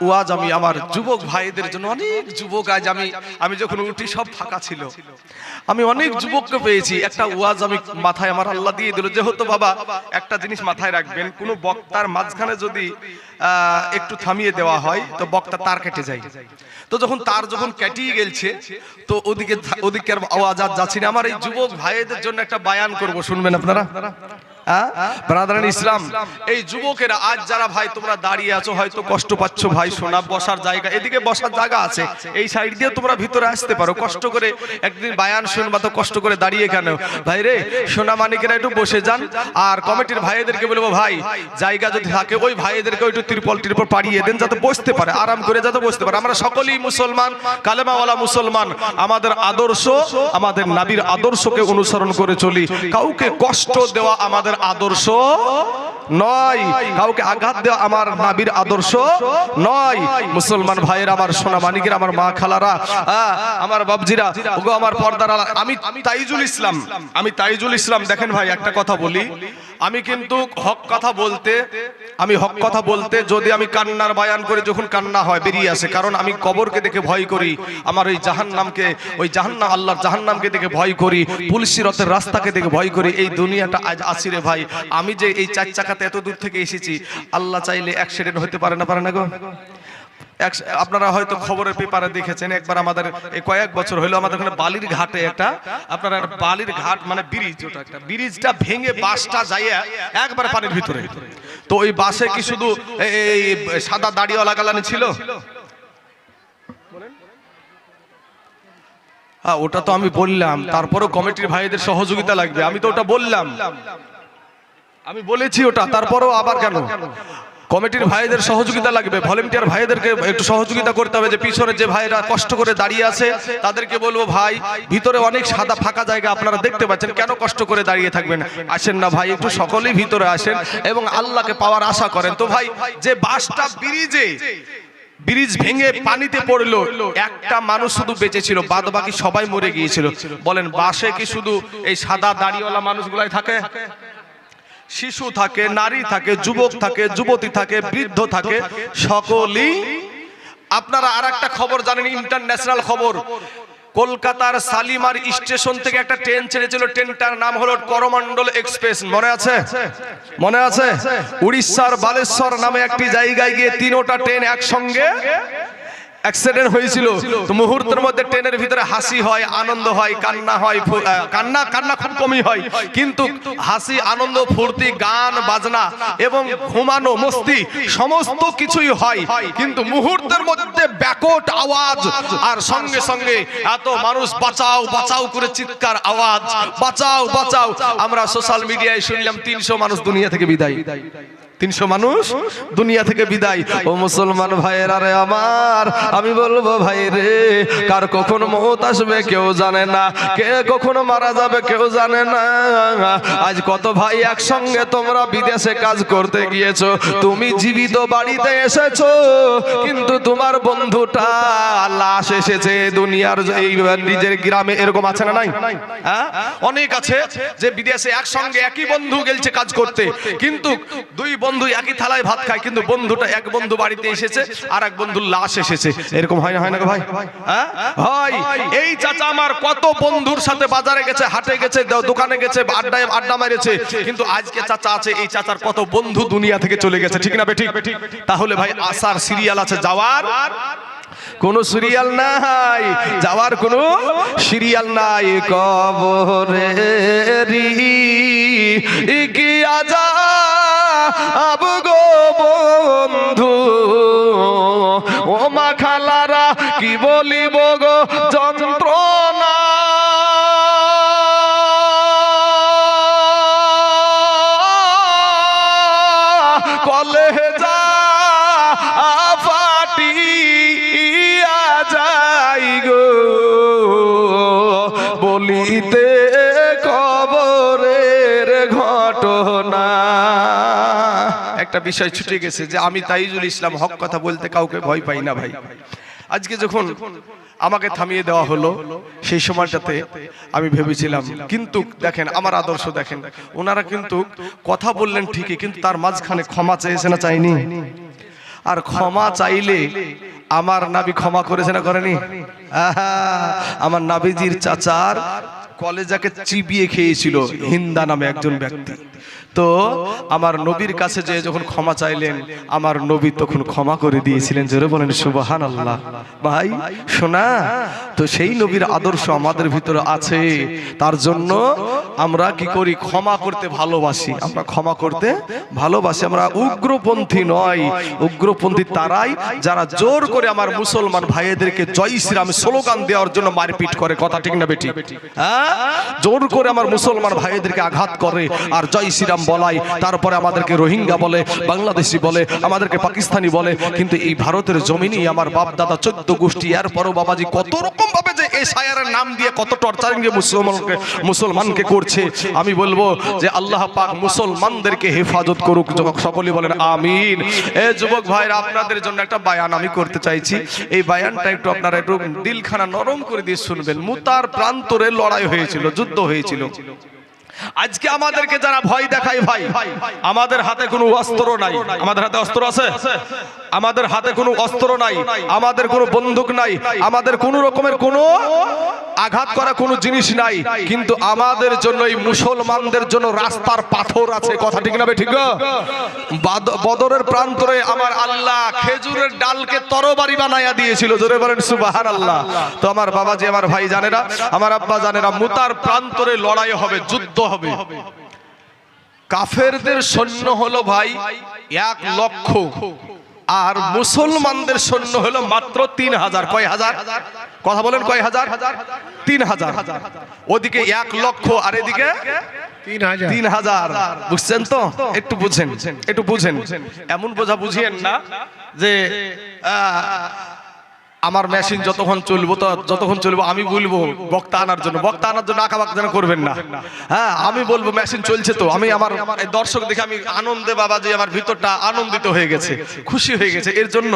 ওয়াজ আমি আমার যুবক ভাইদের জন্য, অনেক যুবক আজ আমি যখন উঠি সব ফাঁকা ছিল, আমি অনেক যুবককে পেয়েছি। একটা ওয়াজ আমি মাথায় আমার আল্লাহ দিয়ে দিল। যেহেতু বাবা একটা জিনিস মাথায় রাখবেন, কোনো বক্তার মাঝখানে যদি একটু থামিয়ে দেওয়া হয় তো বক্তা তার কেটে যায়। তো যখন কেটিয়ে গেলছে তো ওদিকে আওয়াজ আর যাচ্ছে না। আমার এই যুবক ভাইদের জন্য একটা বায়ান করব, শুনবেন আপনারা? ব্রাদারান ইসলাম, এই যুবকেরা আজ যারা ভাই তোমরা দাঁড়িয়ে আছো হয়তো কষ্ট পাচ্ছ ভাই, শোনা বসার জায়গা, এদিকে বসার জায়গা আছে, এই সাইড দিয়ে তোমরা ভিতরে আসতে পারো। কষ্ট করে একদিন বায়ান শুনবা তো কষ্ট করে দাঁড়িয়ে কেন ভাই রে? সোনা মানিকেরা একটু বসে যান। আর কমিটির ভাইদেরকে বলবো ভাই জায়গা যদি থাকে ওই ভাইদেরকে একটু ত্রিপল পাড়িয়ে দেন, যাতে বসতে পারে, আরাম করে যাতে বসতে পারে। আমরা সকলেই মুসলমান, কালেমাওয়ালা মুসলমান। আমাদের আদর্শ আমাদের নবীর আদর্শকে অনুসরণ করে চলি। কাউকে কষ্ট দেওয়া আমাদের আদর্শ নয়, কাউকে আঘাত দেওয়া আমার নবীর আদর্শ নয়। মুসলমান ভাইয়েরা, আমার সোনা মানিকেরা, আমার মা খালারা, আমার বাবজিরা, ওগো আমার পর্দার, আমি তাইজুল ইসলাম। দেখেন ভাই একটা কথা বলি, আমি কিন্তু হক কথা বলতে যদি আমি কান্নার বায়ান করে যখন কান্না হয় বেরিয়ে আসে, কারণ আমি কবরকে দেখে ভয় করি, আমার ওই জাহান্নাম আল্লাহর জাহান্নামকে দেখে ভয় করি, পুলিশিরতের রাস্তাকে দেখে ভয় করি। এই দুনিয়াটা আজ আসিরে ভাই, আমি যে এই চার চাকাতে এত দূর থেকে এসেছি, আল্লাহ চাইলে অ্যাক্সিডেন্ট হতে পারে না গো। আপনারা হয়তো খবরের পেপারে দেখেছেন, একবার আমাদের এই কয়েক বছর হলো আমাদের এখানে বালির ঘাটে একটা, আপনারা বালির ঘাট মানে ব্রিজ, ওটা একটা ব্রিজটা ভেঙে বাসটা যাইয়া একবার পানির ভিতরে। তো ওই বাসে কি শুধু এই সাদা দাড়িওয়ালা গালানি ছিল? ওটা তো আমি বললাম, তারপরেও কমিটির ভাইদের সহযোগিতা লাগবে, আমি তো ওটা বললাম, আমি বলেছি ওটা, তারপরেও আবার কেন? কমিটির ভাইদের সহযোগিতা লাগবে, ভলেন্টিয়ার ভাইদেরকে একটু সহযোগিতা করতে হবে। যে পিছনে যে ভাইরা কষ্ট করে দাঁড়িয়ে আছে তাদেরকে বলবো ভাই ভিতরে অনেক সাদা ফাঁকা জায়গা আপনারা দেখতে পাচ্ছেন, কেন কষ্ট করে দাঁড়িয়ে থাকবেন? আসেন না ভাই, একটু সকলেই ভিতরে আসেন এবং আল্লাহকে পাওয়ার আশা করেন। তো ভাই যে বাসটা ব্রিজ ভেঙে পানিতে পড়লো, একটা মানুষ শুধু বেঁচে ছিল, বাদ বাকি সবাই মরে গিয়েছিল। বলেন বাসে কি শুধু এই সাদা দাড়িওয়ালা মানুষগুলাই থাকে? শিশু থাকে, নারী থাকে, যুবক থাকে, যুবতী থাকে, বৃদ্ধ থাকে, সকলেই। আপনারা আর একটা খবর জানেন, ইন্টারন্যাশনাল খবর, কলকাতার শালিমার স্টেশন থেকে একটা ট্রেন ছেড়েছিল, ট্রেনটার নাম হলো করমণ্ডল এক্সপ্রেস। মনে আছে? উড়িষ্যার বালেশ্বর নামে একটি জায়গায় গিয়ে তিনোটা ট্রেন একসঙ্গে অ্যাক্সিডেন্ট হয়েছিল, তো মুহূর্তের মধ্যে ট্রেনের ভিতরে হাসি হয়, আনন্দ হয়, কান্না হয়, কান্না খুব কমই হয়, কিন্তু হাসি, আনন্দ, ফুর্তি, গান বাজনা এবং ঘুমানো, মস্তি সমস্ত কিছুই হয়, কিন্তু মুহূর্তের মধ্যে ব্যাকট আওয়াজ, আর সঙ্গে সঙ্গে এত মানুষ বাঁচাও বাঁচাও করে চিৎকার আওয়াজ, বাঁচাও বাঁচাও। আমরা সোশ্যাল মিডিয়ায় শুনলাম 300 মানুষ দুনিয়া থেকে বিদায়, 300 মানুষ দুনিয়া থেকে বিদায়। ও মুসলমান ভাইয়েরা রে আমার, আমি বলবো ভাই রে, কার কখন মওত আসবে কেউ জানে না, কে কখনো মারা যাবে কেউ জানে না। আজ কত ভাই একসঙ্গে তোমরা বিদেশে কাজ করতে গিয়েছো, তুমি জীবিত বাড়িতে এসেছো, কিন্তু তোমার বন্ধুটা লাশ এসেছে দুনিয়ার এই নিজের গ্রামে। এরকম আছে না নাই? হ্যাঁ, অনেক আছে যে বিদেশে একসঙ্গে একই বন্ধু গেলছে কাজ করতে, কিন্তু দুই বন্ধু একই থালায় ভাত খায়, কিন্তু বন্ধুটা এক বন্ধু বাড়িতে এসেছে আর এক বন্ধুর লাশ এসেছে। এরকম হয় না, হয় না ভাই? হ্যাঁ হয়। এই চাচা আমার কত বন্ধুর সাথে বাজারে গেছে, হাটে গেছে, দোকানে গেছে, আড্ডা মেরেছে, কিন্তু আজকে চাচা আছে, এই চাচার কত বন্ধু দুনিয়া থেকে চলে গেছে, ঠিক না বেঠিক? তাহলে ভাই আসার সিরিয়াল আছে, যাওয়ার কোন সিরিয়াল নাই, যাওয়ার কোন সিরিয়াল নাই। কবরে কি আযাব গো বন্ধু, ও মা খালারা কি বলিব গো যন্ত্রণা, কলেজা ফাটিয়া যাই গো বলিতে কবরের ঘটনা। একটা বিষয় ছুটে গেছে যে আমি তাইজুল ইসলাম, হক কথা বলতে কাউকে ভয় পাই না ভাই। আজকে যখন আমাকে থামিয়ে দেওয়া হলো, সেই সময়টাতে আমি ভেবেছিলাম, কিন্তু দেখেন আমার আদর্শ দেখেন, ওনারা কিন্তু কথা বললেন ঠিকই, কিন্তু তার মাঝখানে ক্ষমা চেয়েছে না চাইনি? আর ক্ষমা চাইলে আমার নাবি ক্ষমা করেছে না করেনি? আমার নাবিজির চাচার কলেজাকে চিবিয়ে খেয়েছিল হিন্দা নামে একজন ব্যক্তি। তো আমার নবীর কাছে যে যখন ক্ষমা চাইলেন, আমার নবী তখন ক্ষমা করে দিয়েছিলেন। জোরে বলেন সুবহানাল্লাহ। ভাই শোনা, তো সেই নবীর আদর্শ আমাদের ভিতরে আছে, তার জন্য আমরা কি করি? ক্ষমা করতে ভালোবাসি, আমরা ক্ষমা করতে ভালোবাসি। আমরা উগ্রপন্থী নয়। উগ্রপন্থী তারাই যারা জোর করে আমার মুসলমান ভাইদেরকে জয় শ্রীরাম স্লোগান দেওয়ার জন্য মারপিট করে, কথা ঠিক না বেটি? হ্যাঁ, জোর করে আমার মুসলমান ভাইদেরকে আঘাত করে আর জয় শ্রীরাম বলাই, তারপরে আমাদেরকে রোহিঙ্গা বলে, বাংলাদেশি বলে, আমাদেরকে পাকিস্তানি বলে। কিন্তু এই ভারতের জমিনই আমার বাপ দাদা 14 গোষ্ঠী, এরপরও বাবাজি কত রকম ভাবে যে এই শায়ারের নাম দিয়ে কত টর্চারিং যে মুসলমানকে করছে। আমি বলবো যে আল্লাহ পাক মুসলমানদেরকে হেফাজত করুক, সকলে বলেন আমিন। এই যুবক ভাইরা, আপনাদের জন্য একটা বায়ান আমি করতে চাইছি। এই বায়ানটা একটু আপনারা একটু দিলখানা নরম করে দিয়ে শুনবেন। মুতার প্রান্তরে লড়াই হয়েছিল, যুদ্ধ হয়েছিল। আজকে আমাদেরকে যারা ভয় দেখায়, ভাই আমাদের হাতে কোনো অস্ত্র নাই। আমাদের হাতে অস্ত্র আছে? আমাদের হাতে কোনো অস্ত্র নাই, আমাদের কোনো বন্দুক নাই, আমাদের কোনো রকমের কোনো আঘাত করা কোনো জিনিস নাই, কিন্তু আমাদের জন্য, এই মুসলমানদের জন্য রাস্তার পাথর আছে, কথা ঠিক না ঠিক? বদরের প্রান্তরে আমার আল্লাহ খেজুরের ডালকে তরবারি বানাইয়া দিয়েছিল। জোরে বলেন সুবহানাল্লাহ। তো আমার বাবাজি, আমার ভাই জানেরা, আমার আব্বা জানেরা, মুতার প্রান্তরে লড়াই হবে, যুদ্ধ হবে। কাফেরদের সৈন্য হলো ভাই 1 লক্ষ, আর মুসলমানদের সৈন্য হলো মাত্র 3000। কয় হাজার? কথা বলেন, কয় হাজার? 3000। ওদিকে 1 লক্ষ আর এদিকে 3000। বুঝছেন তো? একটু বুঝেন, একটু বুঝেন। এমন বোঝা বুঝিয়েন না যে আমার মেশিন যতক্ষণ চলবো আমি বলবো বক্তা আনার জন্য আঁকাবাক যেন করবেন না। হ্যাঁ, আমি বলবো মেশিন চলছে, তো আমি আমার দর্শক দেখে আমি আনন্দে বাবাজি আমার ভিতরটা আনন্দিত হয়ে গেছে, খুশি হয়ে গেছে। এর জন্য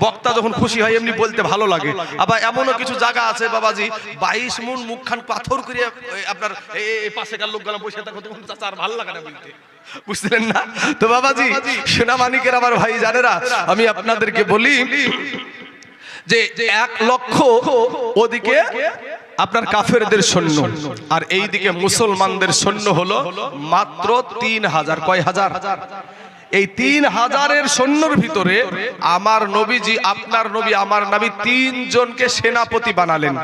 বক্তা যখন খুশি হয় এমনি বলতে ভালো লাগে। আবার এমনও কিছু জায়গা আছে বাবাজি, 22 মণ মুখখান পাথর করে আপনার এই পাশে কার লোকগুলো বসে থাকো, তখন চাচা আর ভালো লাগে না বলতে, বুঝলেন না? তো বাবাজি, সোনামানিকের আমার ভাই জানেরা, আমি আপনাদেরকে বলি যে 1 লক্ষ ওদিকে আপনার কাফেরদের সৈন্য, আর এইদিকে মুসলমানদের সৈন্য হলো মাত্র 3000। কয় হাজার? এই 3000-এর সৈন্যের ভিতরে আমার নবীজি, আপনার নবী, আমার নবী 3 জনকে সেনাপতি বানালেন।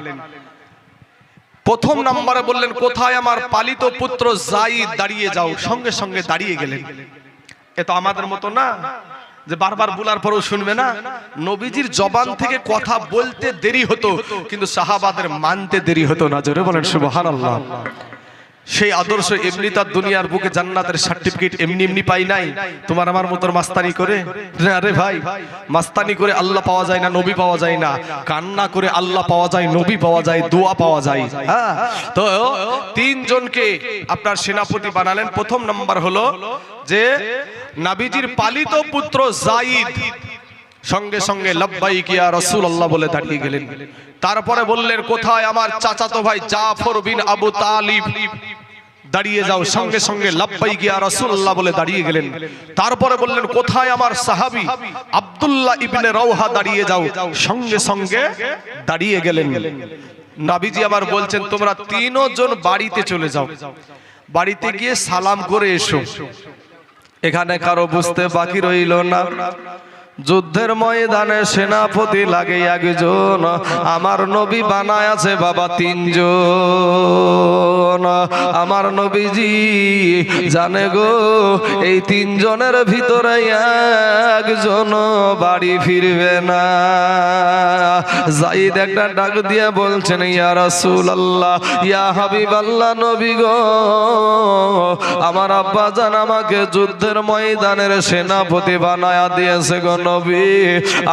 প্রথম নম্বরে বললেন, কোথায় আমার পালিত পুত্র যায়েদ, দাঁড়িয়ে যাও। সঙ্গে সঙ্গে দাঁড়িয়ে গেলেন। এ তো আমাদের মতো না যে বারবার বলার পরেও শুনবে না। নবীজির জবান থেকে কথা বলতে দেরি হতো, কিন্তু সাহাবাদের মানতে দেরি হতো না। জোরে বলেন সুবহানাল্লাহ। সেই আদর্শ এমনি তার দুনিয়ার বুকে জান্নাতের সার্টিফিকেট এমনি এমনি পাই নাই। তোমার আমার মতো মাস্তানি করে, আরে ভাই, মাস্তানি করে আল্লাহ পাওয়া যায় না, নবী পাওয়া যায় না। কান্না করে আল্লাহ পাওয়া যায়, নবী পাওয়া যায়, দোয়া পাওয়া যায়। হ্যাঁ, তো 3 জনকে আপনার সেনাপতি বানালেন। প্রথম নাম্বার হলো যে নবীজির পালিত পুত্র যায়েদ সঙ্গে সঙ্গে লব্বাইক ইয়া রাসূলুল্লাহ বলে দাঁড়িয়ে গেলেন। তারপরে বললেন, কোথায় আমার চাচাতো ভাই জাফর বিন আবু তালিব, দাঁড়িয়ে যাও। সঙ্গে সঙ্গে লব্বাইক ইয়া রাসূলুল্লাহ বলে দাঁড়িয়ে গেলেন। তারপরে বললেন, কোথায় আমার সাহাবী আব্দুল্লাহ ইবনে রাওহা, দাঁড়িয়ে যাও। সঙ্গে সঙ্গে দাঁড়িয়ে গেলেন। নবীজি আবার বলছেন, তোমরা 3 জন বাড়িতে চলে যাও, বাড়িতে গিয়ে সালাম করে এসো। এখানে কারো বুঝতে বাকি রইল না, যুদ্ধের ময়দানে সেনাপতি লাগে একজন, আমার নবী বানায় আছে বাবা 3 জন। আমার নবীজি জানে গো, এই 3 জনের ভিতরে একজন বাড়ি ফিরবে না। যায়েদ একটা ডাক দিয়ে বলছেন, ইয়া রাসূলুল্লাহ, ইয়া হাবিবাল্লাহ, নবী গো, আমার আব্বা জান আমাকে যুদ্ধের ময়দানের সেনাপতি বানায়া দিয়েছে গো নবী।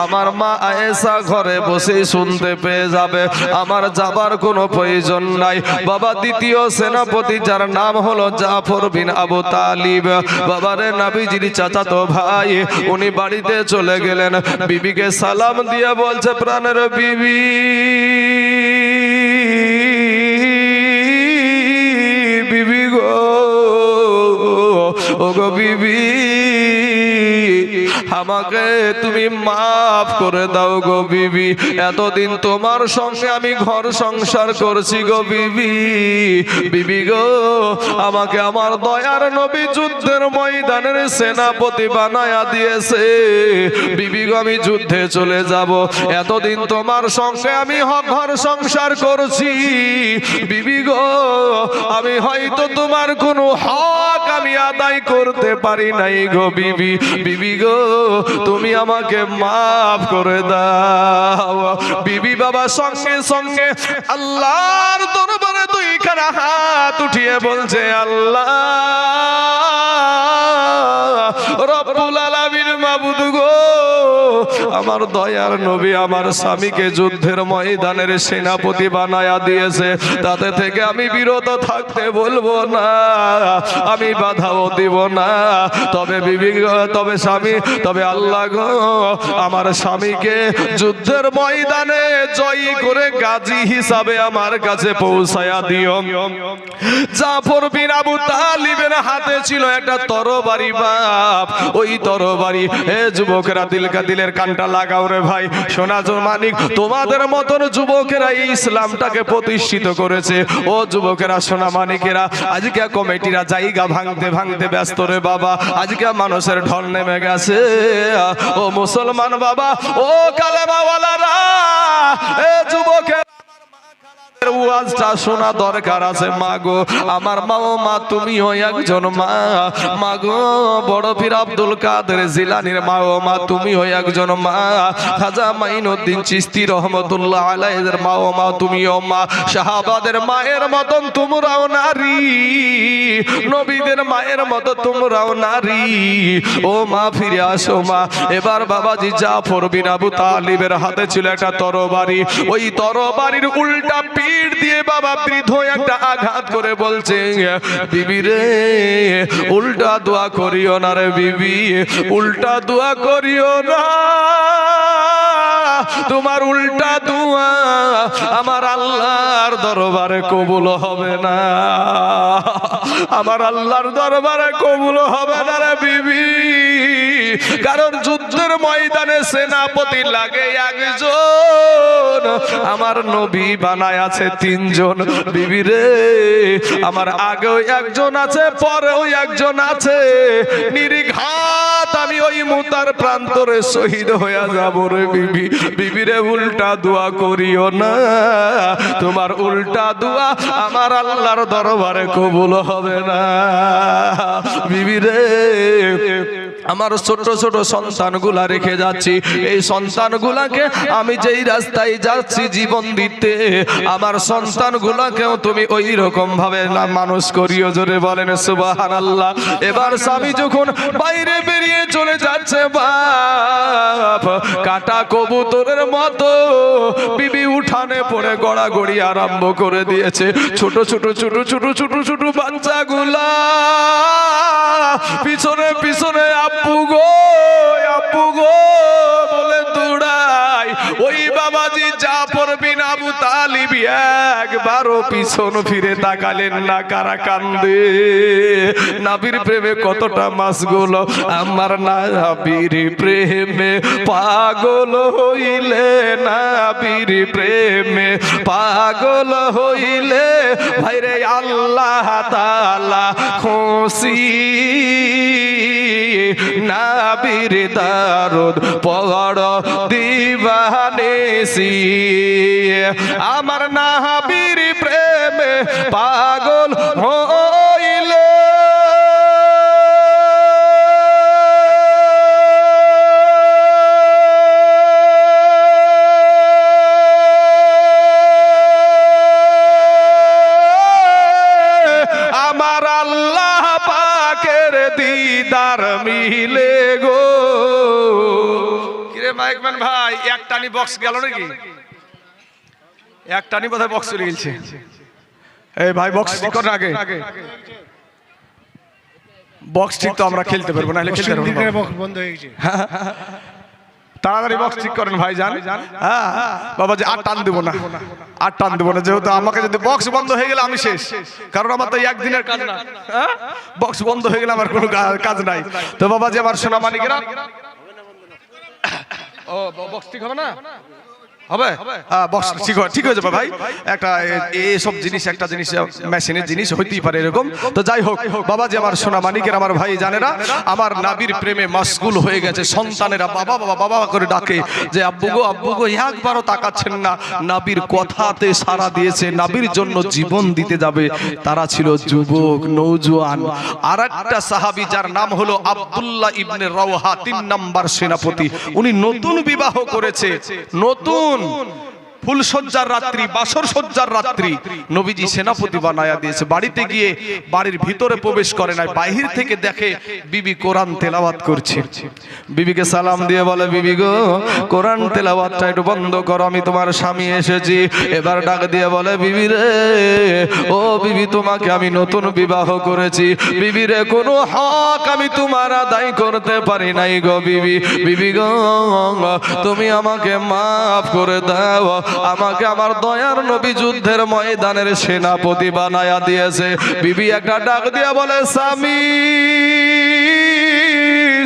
আমার মা আয়েশা ঘরে বসে শুনতে পেয়ে যাবে, আমার যাবার কোনো প্রয়োজন নাই। বাবা দ্বিতীয় সেনাপতি, যার নাম হলো জাফর বিন আবু তালিব, বাবারে নবীজির চাচাতো ভাই, উনি বাড়িতে চলে গেলেন। বিবিকে সালাম দিয়ে বলছে, প্রাণের বিবি, বিবি গো, ও গো বিবি, আমাকে তুমি মাফ করে দাও গো বিবি। এতদিন তোমার সঙ্গে আমি ঘর সংসার করছি গো বিবি। বিবি গো, আমাকে আমার দয়ার নবী যুদ্ধের ময়দানের সেনাপতি বানায়া দিয়েছে। বিবি গো, আমি যুদ্ধে চলে যাব। এতদিন তোমার সঙ্গে আমি ঘর সংসার করছি। বিবি গো, আমি হয়তো তোমার কোনো হক আমি আদায় করতে পারি নাই গো বিবি। বিবি গো, তুমি আমাকে মাফ করে দাও। বিবি বাবা সঙ্গে সঙ্গে আল্লাহর দরবারে 2খানা হাত উঠিয়ে বলছে, আল্লাহ রব্বুল আলামিন, মাবুদ গো, আমার দয়ার নবী আমার স্বামীকে যুদ্ধের ময়দানের সেনাপতি বানায়া দিয়েছে, তাতে থেকে আমি বিরত থাকতে বলবো না, আমি বাধাও দিব না। তবে বিবি গো, তবে স্বামী, তবে আল্লাহ গো, আমার স্বামীকে যুদ্ধের ময়দানে জয়ী করে গাজী হিসাবে আমার কাছে পৌঁছায়া দিও। জাফর বিন আবু তালিবের হাতে ছিল একটা তরবারি বাপ, ওই তরবারি, এ যুবকেরা দিলের কানটা লাগাও রে ভাই, সোনা মানিক, তোমাদের মতন যুবকেরা এই ইসলামটাকে প্রতিষ্ঠিত করেছে। ও যুবকেরা, সোনা মানিকেরা, আজকে কমিটিরা জায়গা ভাঙতে ভাঙতে ব্যস্ত রে বাবা। আজকে মানুষের ঢল নেমে গেছে। ও মুসলমান বাবা, ও কালেমাওয়ালারা, এ যুবকেরা, ওয়াজটা শোনা দরকার আছে। মা গো, আমার মা, ও মা, তুমিও একজন মা। মা গো, বড় পীর আব্দুল কাদের জিলানীর মা, ও মা, তুমিও একজন মা। খাজা মাইনুদ্দিন চিশতি রহমতুল্লাহ আলাইহির মা, ও মা, তুমিও মা। সাহাবাদের মায়ের মতন তোমরাও নারী, নবীদের মায়ের মতো তোমরাও নারী। ও মা, ফিরে আসো মা। এবার বাবাজি জাফর বিন আবু তালিবের হাতে ছিল একটা তরবারি, ওই তরবারির উল্টা পিঠ দিয়ে বাবা বৃদ্ধ একটা আঘাত করে বলছে, বিবি রে, উল্টা দোয়া করিও না রে বিবি, উল্টা দোয়া করিও না। তোমার উল্টা দোয়া আমার আল্লাহর দরবারে কবুল হবে না, আমার আল্লাহর দরবারে কবুল হবে না রে বিবি। কারণ যুদ্ধের যুদ্ধের ময়দানে সেনাপতি লাগে একজন, আমার নবী বানায় আছে তিনজন। বিবি রে আমার আগেও একজন আছে, পরেও একজন আছে, নির্ঘাত আমি ওই মুতার প্রান্তরে শহীদ হয়ে যাব রে বিবি। বিবি রে উল্টা দোয়া করিও না, তোমার উল্টা দোয়া আমার আল্লাহর দরবারে কবুল হবে না। বিবি রে আমার ছোট ছোট সন্তানগুলা রেখে যাচ্ছি, এই সন্তানগুলাকে আমি যেই রাস্তায় যাচ্ছি জীবন দিতে, আমার সন্তানগুলাকেও তুমি ওই রকম ভাবে মানুষ করিও। জোরে বলেন সুবহানাল্লাহ। এবার স্বামী যখন বাইরে বেরিয়ে চলে যাচ্ছে, বাপ কাটা কবুতরের মতো বিবি উঠানে পড়ে গড়াগড়ি আরম্ভ করে দিয়েছে। ছোট ছোট ছোট ছোট ছোট ছোট বাচ্চাগুলা পিছনে পিছনে আব্বু গো আব্বু গো বলে দৌড়ায়। ওই বাবাজি জাফর বিন আবু তালিব একবারও পিছন ফিরে তাকালেন না। কারা কান্দে? নবীর প্রেমে কতটা মাশগুল, আমার নবীর প্রেমে পাগল হইলে, নবীর প্রেমে পাগল হইলে ভাইরে আল্লাহ তাআলা খুশি। নবীর দারুদ পড় দিবানিসি, আমার নবীর প্রেমে পাগল হইলে আমার আল্লাহ পাকের দিদার মিলে গো। কিরে মাইকম্যান ভাই, একটানি বক্স গেল নাকি? একটানি বোধহয় বক্স চলে গেছে। এই ভাই বক্স ঠিক কর আগে, বক্স ঠিক তো আমরা খেলতে পারবো না, খেলতে পারবো না, বক্স বন্ধ হয়ে গেছে। তাড়াতাড়ি বক্স ঠিক করেন ভাই যান। হ্যাঁ বাবা যে আর টান দেবো না, আর টান দেবো না, যেহেতু আমাকে যদি বক্স বন্ধ হয়ে গেলে আমি শেষ, কারণ আমার তো একদিনের কাজ না। বক্স বন্ধ হয়ে গেলে আমার কোনো কাজ নাই। তো বাবা যে আমার সোনা মানিকেরা, ও বক্স ঠিক হবে না? হবে? বক্স ঠিক হয়ে যাবে ভাই। একটা এইসব জিনিস, একটা জিনিস মেশিনের জিনিস হইতেই পারে এরকম। তো যাই হোক বাবা যে আমার সোনা মানিকের, আমার ভাই জানেরা, আমার নবীর প্রেমে মাশগুল হয়ে গেছে। সন্তানেরা বাবা বাবা বাবা করে ডাকে যে আব্বু গো একবারও তাকাচ্ছেন না। নবীর কথাতে সাড়া দিয়েছে, নবীর জন্য জীবন দিতে যাবে। তারা ছিল যুবক নওজোয়ান। আর একটা সাহাবী যার নাম হলো আব্দুল্লাহ ইবনে রাওহা, 3 নাম্বার সেনাপতি। উনি নতুন বিবাহ করেছে, নতুন ফুলসজ্জার রাত্রি, বাসর সজ্জার রাত্রি নবীজি সেনাপতি বানায়া দিয়েছে। বাড়িতে গিয়ে বাড়ির ভিতরে প্রবেশ করে নাই, বাহির থেকে দেখে বিবি কোরআন তেলাওয়াত করছে। বিবিকে সালাম দিয়ে বলে, বিবি গো কোরআন তেলাওয়াতটা একটু বন্ধ করো, আমি তোমার স্বামী এসেছি। এবার ডাক দিয়ে বলে, বিবি রে ও বিবি, তোমাকে আমি নতুন বিবাহ করেছি। বিবি রে কোনো হক আমি তোমার আদায় করতে পারি নাই গো বিবি। বিবি গো তুমি আমাকে মাফ করে দাও, আমাকে আমার দয়ার নবী যুদ্ধের ময়দানের সেনাপতি বানায়া দিয়েছে। বিবি একটা ডাক দিয়া বলে, স্বামী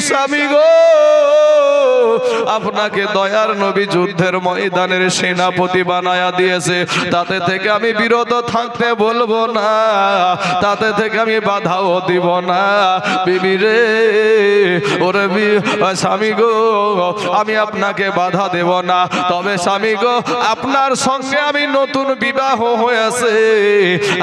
স্বামী গো আপনাকে দয়ার নবী যুদ্ধের ময়দানের সেনাপতি বানায়া দিয়েছে, তাতে থেকে আমি বিরত থাকতে বলবো না, তাতে থেকে আমি বাধাও দিব না। বিবি রে ওরে স্বামী গো আমি আপনাকে বাধা দেব না, তবে স্বামী গো আপনার সঙ্গে আমি নতুন বিবাহ হয়েছে,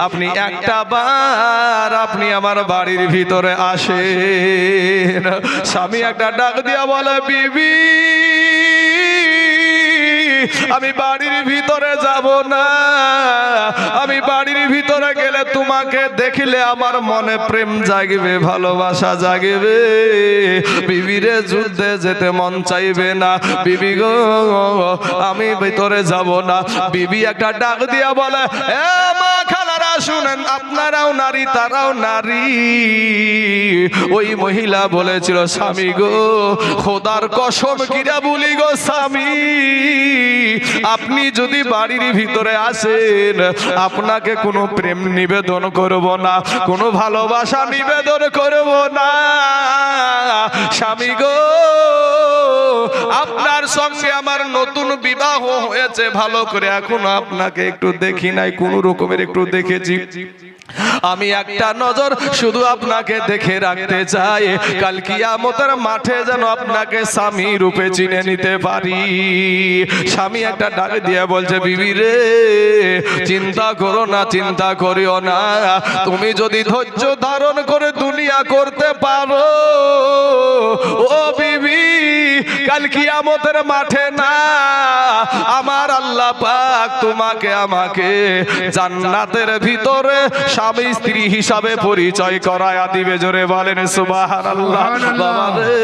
আপনি একটা বার আপনি আমার বাড়ির ভিতরে আসেন। স্বামী একটা ডাক দিয়া বলে, বিবি আমি বাড়ির ভিতরে যাব না, আমি বাড়ির ভিতরে গেলে তোমাকে দেখলে আমার মনে প্রেম জাগবে, ভালোবাসা জাগবে, বিবিরে যুদ্ধে যেতে মন চাইবে না। বিবি গো আমি ভিতরে যাব না। বিবি একটা ডাক দিয়া বলে, এ মা খালারা শুনে শুনেন, আপনারাও নারী তারাও নারী। ওই মহিলা বলেছিল, স্বামী গো, খোদার কসম কিরা বলি গো স্বামী, আপনি যদি বাড়ির ভিতরে আসেন, আপনাকে কোনো প্রেম নিবেদন করব না, কোনো ভালোবাসা নিবেদন করব না। স্বামী গো, আপনার সঙ্গে আমার নতুন বিবাহ হয়েছে, ভালো করে এখনো আপনাকে একটু দেখি নাই, কোন রকমের একটু দেখেছি। আমি একটা নজর শুধু আপনাকে দেখে রাখতে চাই, কাল কিয়ামতের মাঠে যেন আপনাকে স্বামী রূপে চিনে নিতে পারি। স্বামী একটা ডাক দিয়ে বলছে, বিবি রে, চিন্তা করো না, চিন্তা করিও না, তুমি যদি ধৈর্য ধারণ করে দুনিয়া করতে পারো, ও বিবি, কাল কিয়ামতের মাঠে না, আমার আল্লাহ পাক তোমাকে আমাকে জান্নাতের ভিতরে স্বামী স্ত্রী হিসাবে পরিচয় করায়া দিবে। জোরে বলেন সুবহানাল্লাহ। বাবা রে,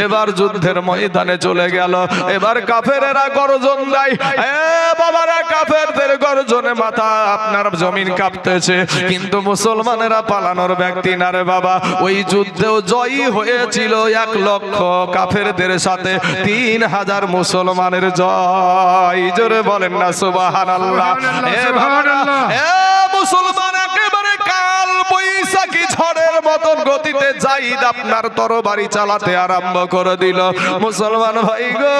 এবার যুদ্ধের ময়দানে চলে গেল। এবার কাফেরেরা গর্জন দেয়, এ বাবারা, কাফেরদের গর্জনে মাথা আপনার জমিন কাঁপতেছে, কিন্তু মুসলমানেরা পালানোর ব্যক্তি না রে বাবা। ওই যুদ্ধেও জয়ী হয়েছিল 1 লক্ষ, কাফেরদের সাথে 3000 মুসলমানের জয়। জোরে বলেন না সুবহানাল্লাহ। এ বাবারা, এ মুসলমান, একেবারে কাল বৈশাখী ঝড়ের মতন গতিতে জাইদ আপনার তরবারি চালাতে আরম্ভ করে দিল। মুসলমান ভাই গো,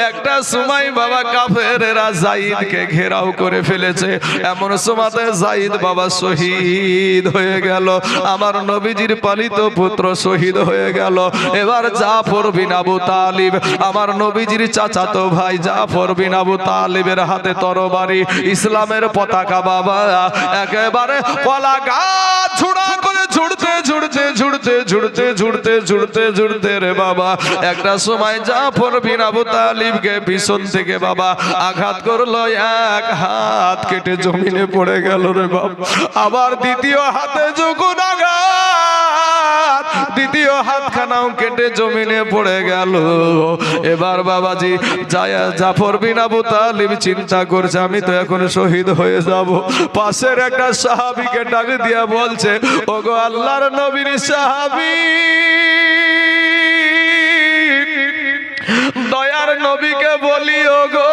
একটা সময় বাবা কাফেরেরা জাইদকে ঘেরাও করে ফেলেছে। এমন সময়তে জাইদ বাবা শহীদ হয়ে গেল, আমার নবীজির পালিত পুত্র শহীদ হয়ে গেল। এবার জাফর বিন আবু তালিব, আমার নবীজির চাচাতো ভাই জাফর বিন আবু তালিবের হাতে তরবারি, ইসলামের পতাকা বাবা একেবারে কলা গাছ ঝুড়া করে ঝুড়তে ঝুড়তে ঝুড়তে ঝুড়তে ঝুড়তে ঝুড়তে ঝুড়তে রে বাবা, একটা সময় জাফর বিন আবু তালিবকে পিছন থেকে বাবা আঘাত করলো, 1 হাত কেটে জমিনে পড়ে গেল রে বাবা। আবার দ্বিতীয় হাতে যখন আঘাত, দ্বিতীয় হাতখানাও কেটে জমিনে পড়ে গেল। এবার বাবাজি জাফর বিন আবু তালিব চিন্তা করছে, আমি তো এখন শহীদ হয়ে যাব। পাশের একটা সাহাবীকে ডাক দিয়া বলছে, ওগো আল্লাহর নবীর সাহাবী, দয়ার নবীকে বলি, ওগো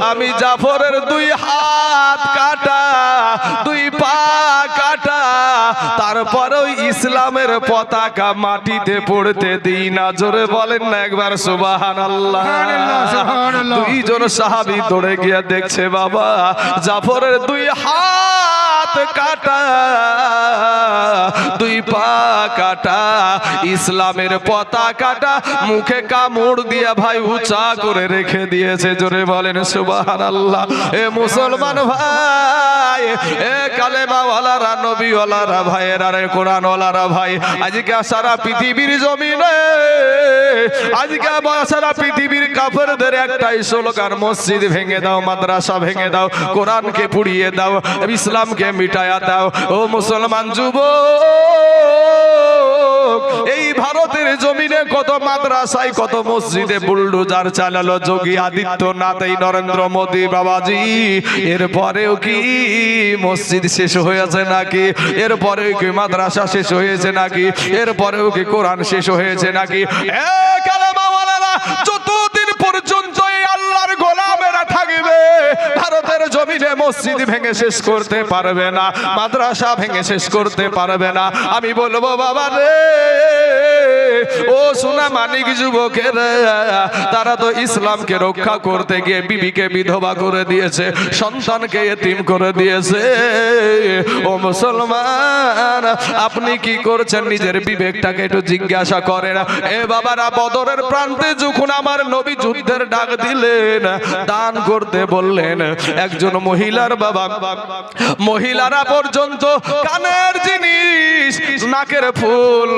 আমি জাফরের 2 হাত কাটা, 2 পা কাটা, তারপরেও ইসলামের পতাকা মাটিতে পড়তে দিই না। জোরে বলেন না একবার সুবহানাল্লাহ। 2 জন সাহাবী দৌড়ে গিয়ে দেখছে বাবা জাফরের 2 হাত কাটা, 2 পা কাটা, ইসলামের পতাকাটা মুখে কামড় দিয়া ভাই উঁচা করে রেখে দিয়েছে। জোরে বলেন সুবহানাল্লাহ। এ মুসলমান ভাই, এ কালেমাওয়ালারা, নবীওয়ালারা ভাইয়েরা, রে কোরআনওয়ালারা ভাই, আজকে সারা পৃথিবীর জমিনে, আজকে সারা পৃথিবীর কাফেরদের একটাই স্লোগান, মসজিদ ভেঙে দাও, মাদ্রাসা ভেঙে দাও, কোরআনকে পুড়িয়ে দাও, ইসলামকে মিটায়া দাও। ও মুসলমান যুবক, এই ভারতের জমিনে কত মাদ্রাসায়, কত মসজিদে বুলডোজার চালালো যোগী আদিত্যনাথ, এই নরেন্দ্র মোদী বাবাজি। এরপরেও কি মসজিদ শেষ হয়েছে নাকি? এরপরেও কি মাদ্রাসা শেষ হয়েছে নাকি? এরপরেও কি কোরআন শেষ হয়েছে নাকি? যতদিন পর্যন্ত এই আল্লাহর গোলামেরা থাকবে, ভারতের জমিনে মসজিদ ভেঙে শেষ করতে পারবে না, মাদ্রাসা ভেঙে শেষ করতে পারবে না। আমি বলবো বাবা রে, ও সোনা মানিক যুবকের, তারা তো ইসলামকে রক্ষা করতে গিয়ে বিবিকে বিধবা করে দিয়েছে, সন্তানকে এতিম করে দিয়েছে। ও মুসলমান, আপনি কি করছেন? নিজের বিবেকটাকে একটু জিজ্ঞাসা করেন। এ বাবারা, বদরের প্রান্তে যখন আমার নবী যুদ্ধের ডাক দিলেন, দান করতে বললেন, একজন মহিলার বাবা, মহিলারা পর্যন্ত কানের জিনিস, নাকের ফুল,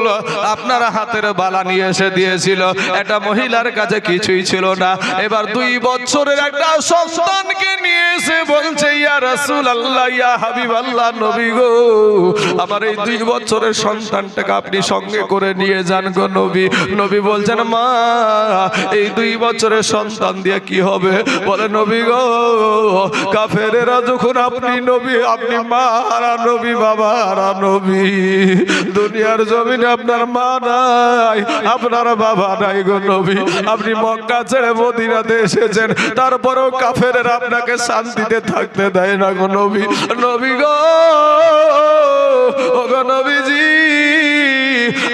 আপনার হাতের বালা নিয়ে এসে দিয়েছিল। একটা মহিলার কাছে কিছুই ছিল না। এবার 2 বছরের একটা সন্তানকে নিয়ে এসে বলছে, ইয়া রাসূলুল্লাহ, ইয়া হাবিবাল্লাহ, নবী গো, আমার এই 2 বছরের সন্তানটাকে আপনি সঙ্গে করে নিয়ে যান গো নবী। নবী বলছেন, মা, এই 2 বছরের সন্তান দিয়ে কি হবে? বলে, নবী গো, কাফেরেরা যখন আপনি নবী, আপনি মা হারা নবী, বাবা হারা নবী, দুনিয়ার জমিনে আপনার মা নাই, আপনার বাবা নাই গো নবী, আপনি মক্কা ছেড়ে মদিনাতে এসেছেন, তারপরেও কাফেরেরা আপনাকে শান্তিতে থাকতে দেয় না গো নবী। নবী গো, ও গো নবীজি,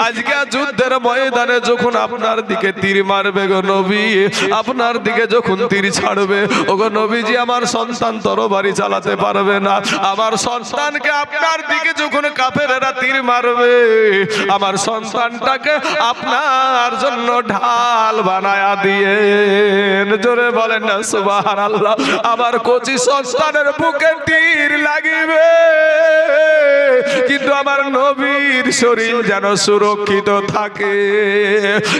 আজকে যুদ্ধের ময়দানে যখন আপনার দিকে তীর মারবে গো নবী, আপনার দিকে যখন তীর ছাড়বে, ও গো নবীজি, আমার সন্তান তরবারি চালাতে পারবে না, আমার সন্তানকে আপনার দিকে যখন কাফেরেরা তীর মারবে, আমার সন্তানটাকে আপনার জন্য ঢাল বানায়া দিয়েন। জোরে বলেন না সুবহানাল্লাহ। আমার কচি সন্তানের বুকে তীর লাগিবে, কিন্তু আমার নবীর শরীর যেন সুরক্ষিত থাকে।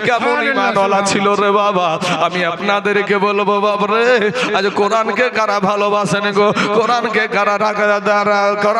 কেমন ঈমানওয়ালা ছিল রে বাবা। আমি আপনাদেরকে বলবো বাবরে, আজ কোরআনকে কারা ভালোবাসেন গো, কোরআনকে কারা রাখা, কোরআন